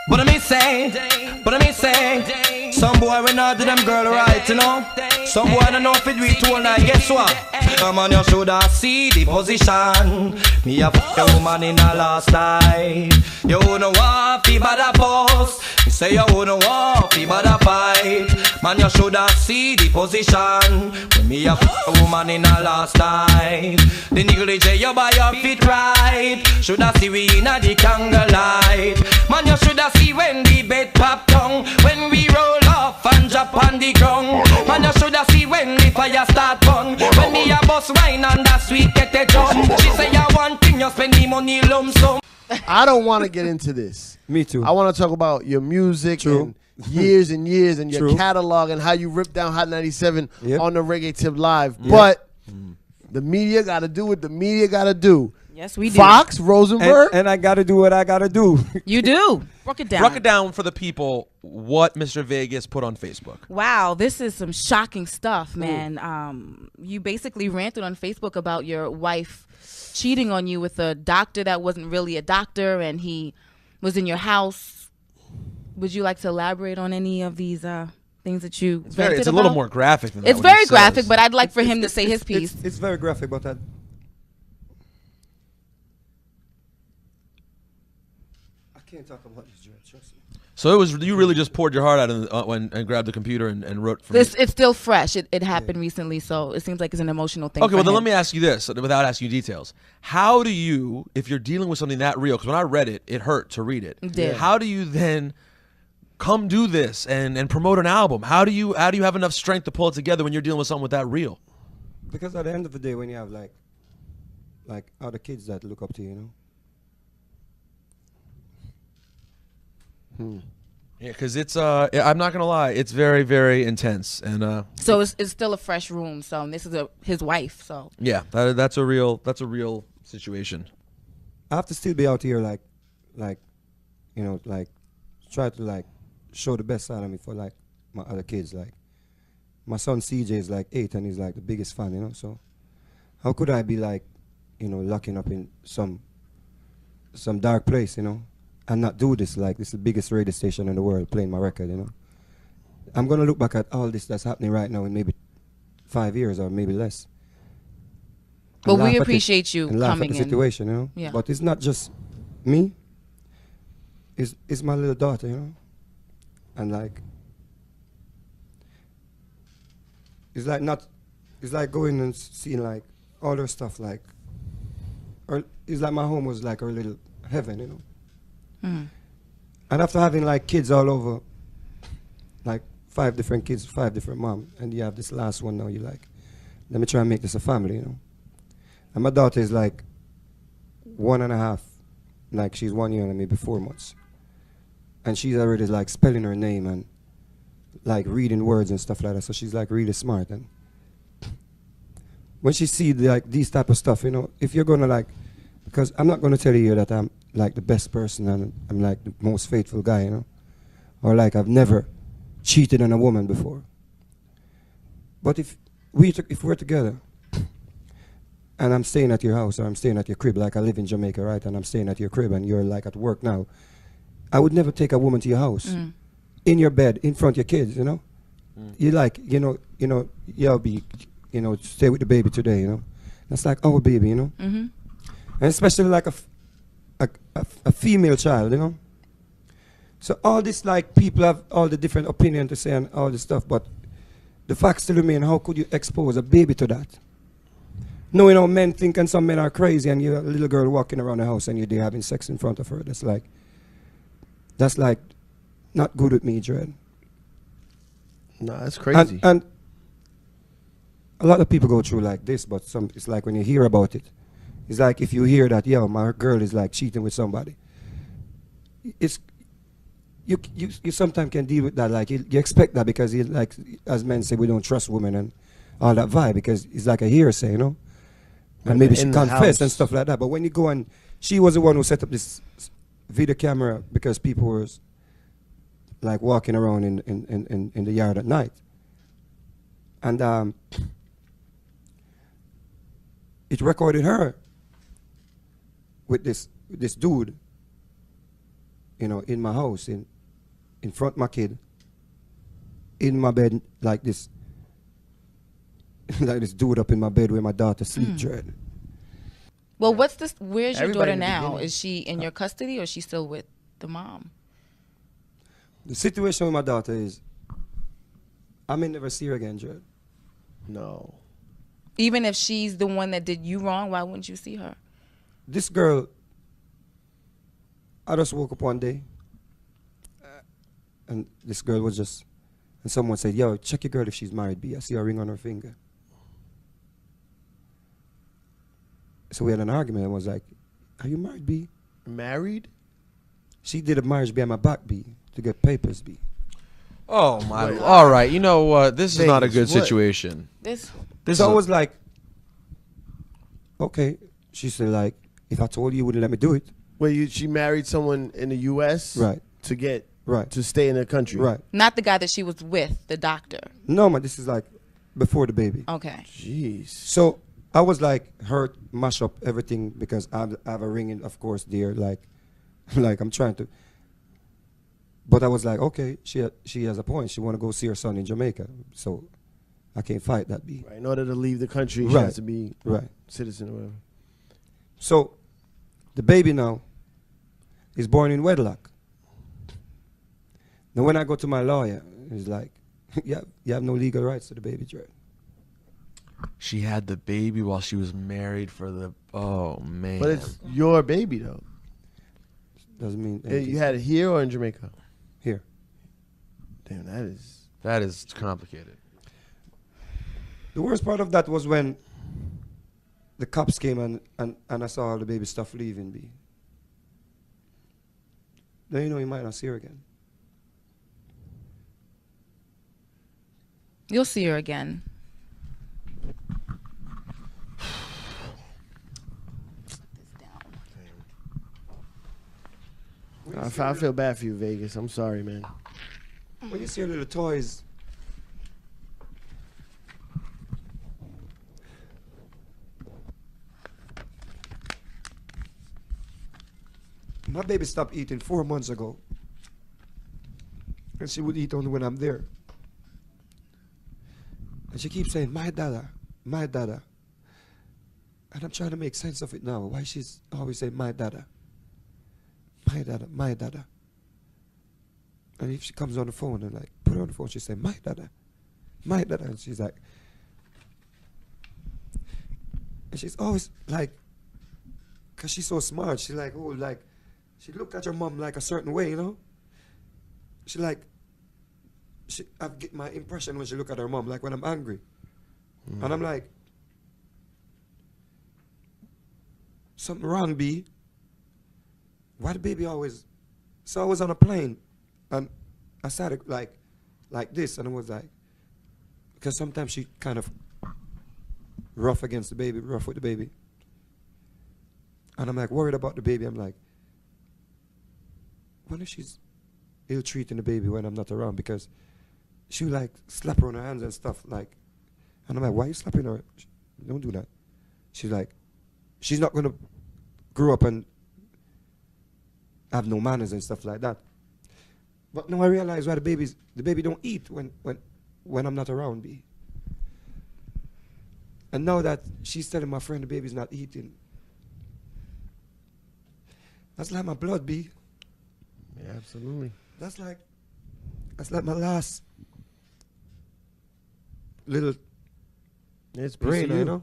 But I may say, some boy we not do them girl right, you know. Some boy don't know if it do it all night. Guess what? Come on, you shoulda see the position. Me a fuck a woman in a last night. You wouldn't want fi bad a post. Me say you wouldn't want fi bad a fight. Man, you shoulda see the position. When me a fuck a woman in a last night. The nigga say you buy your feet right. Shoulda see we inna the candlelight. Man, you shoulda see when the bed pop down. When we roll off and drop on the ground. Man, you shoulda see when the fire start burn. When me a bust wine and that sweet get a drum. She say you want thing, you spend the money lump sum. I don't want to get into this. Me too. I want to talk about your music and years and years and your catalog and how you ripped down Hot 97 on the Reggae Tip Live. But the media got to do what the media got to do. Yes, we do. Fox, Rosenberg. And I got to do what I got to do. You do. Broke it down. Broke it down for the people what Mr. Vegas put on Facebook. Wow, this is some shocking stuff, man. You basically ranted on Facebook about your wife cheating on you with a doctor that wasn't really a doctor, and he was in your house. Would you like to elaborate on any of these things that you It's a little more graphic than that. It's very graphic, but I'd like for him to say his piece. It's very graphic, but I can't talk about this, Jared. Trust me. So it was you really just poured your heart out and grabbed the computer and wrote. It's still fresh. It happened recently, so it seems like it's an emotional thing. Okay, well then him. let me ask you this, without asking you details. How do you, if you're dealing with something that real, because when I read it, it hurt to read it. How do you then come do this and promote an album? How do you have enough strength to pull it together when you're dealing with something with that real? Because at the end of the day, when you have like other kids that look up to you, you know. Yeah, because it's I'm not gonna lie, it's very, very intense, and so it's still a fresh room. So this is his wife. So yeah, that's a real situation. I have to still be out here like you know, like try to like show the best side of me for like my other kids. Like my son CJ is like 8 and he's like the biggest fan, you know. So how could I be like, you know, locking up in some dark place, you know, and not do this? Like, this is the biggest radio station in the world playing my record, you know. I'm going to look back at all this that's happening right now in maybe 5 years or maybe less. But we appreciate you and laugh coming at the situation, you know. Yeah. But it's not just me. It's my little daughter, you know. And like, it's like going and seeing like all her stuff, like, or it's like my home was like her little heaven, you know. And after having like kids all over, like 5 different kids, 5 different moms, and you have this last one now, you're like, let me try and make this a family, you know. And my daughter is like 1.5, like she's 1 year and maybe 4 months. And she's already like spelling her name and like reading words and stuff like that, so she's like really smart. And when she see like these type of stuff, you know, if you're gonna like, because I'm not gonna tell you that I'm like the best person and I'm like the most faithful guy, you know, or like I've never cheated on a woman before. But if we're together and I'm staying at your house or I'm staying at your crib, like I live in Jamaica, right, and I'm staying at your crib and you're like at work now, I would never take a woman to your house, in your bed, in front of your kids, you know. You like, you know, you'll be, you know, stay with the baby today, you know. That's like our baby, you know. And especially like a female child, you know. So all this, like, people have all the different opinion to say and all this stuff, but the fact still remain, how could you expose a baby to that? Knowing how men think and some men are crazy and you're a little girl walking around the house and you're there having sex in front of her, that's like not good with me, Dread. Nah, that's crazy. And a lot of people go through like this, but it's like when you hear about it, it's like if you hear that, yo, my girl is like cheating with somebody, it's you sometimes can deal with that, like you expect that because you, like, as men say, we don't trust women and all that vibe because it's like a hearsay, you know. And maybe she confessed and stuff like that. But when you go and she was the one who set up this video camera because people were like walking around in the yard at night, and it recorded her with this dude you know, in my house, in front of my kid, in my bed like this, like this dude up in my bed where my daughter sleep dread. Well, what's this? Where's your Everybody daughter in the now? beginning. Is she in your custody or is she still with the mom? The situation with my daughter is, I may never see her again, dread. No. Even if she's the one that did you wrong, why wouldn't you see her? This girl, I just woke up one day, and this girl was just, and someone said, yo, check your girl if she's married, B. I see a ring on her finger. So we had an argument. I was like, are you married, B? Married? She did a marriage behind my back, B, to get papers, B. Oh my! All right, you know what? This is not a Vegas, good what? situation. This So I was like, okay. She said, like, if I told you, you wouldn't let me do it. Wait, she married someone in the U.S. Right. to get Right. to stay in the country. Right. not the guy that she was with, the doctor. No, man, this is like before the baby. Okay. Jeez. So I was like, her mash up everything because I have a ring in, of course, there. Like I'm trying to. But I was like, okay, she has a point. She want to go see her son in Jamaica. So I can't fight that, B. Right. In order to leave the country, she Right. has to be Right. citizen or whatever. So the baby now is born in wedlock. Now when I go to my lawyer, he's like, you have no legal rights to the baby, Dread. She had the baby while she was married for the. Oh man! But it's your baby, though. Doesn't mean You had it here or in Jamaica? here. Damn, that is complicated. The worst part of that was when the cops came and I saw all the baby stuff leaving, B. Then you know you might not see her again. You'll see her again. I feel bad for you, Vegas. I'm sorry, man. When you see her little toys, my baby stopped eating 4 months ago. And she would eat only when I'm there. And she keeps saying, my dada, my dada. And I'm trying to make sense of it now. Why she's always saying, my dada. My dada, my dada. And if she comes on the phone and like, put her on the phone, she say, my dada, my dada. And she's like, and she's always like, because she's so smart, she's like, oh, like, she looked at her mom like a certain way, you know? She like, I get my impression when she look at her mom, like when I'm angry. And I'm like, something wrong, B. Why the baby always? So I was on a plane, and I started like this, and I was like, because sometimes she kind of rough against the baby, rough with the baby. And I'm like worried about the baby. I'm like, what if she's ill-treating the baby when I'm not around? Because she would like slap her on her hands and stuff like, and I'm like, why are you slapping her? Don't do that. She's like, she's not gonna grow up and have no manners and stuff like that. But now I realize why the baby don't eat when I'm not around, B. And now that she's telling my friend the baby's not eating, that's like my blood, B. Yeah, absolutely. That's like my last little It's brain, you know?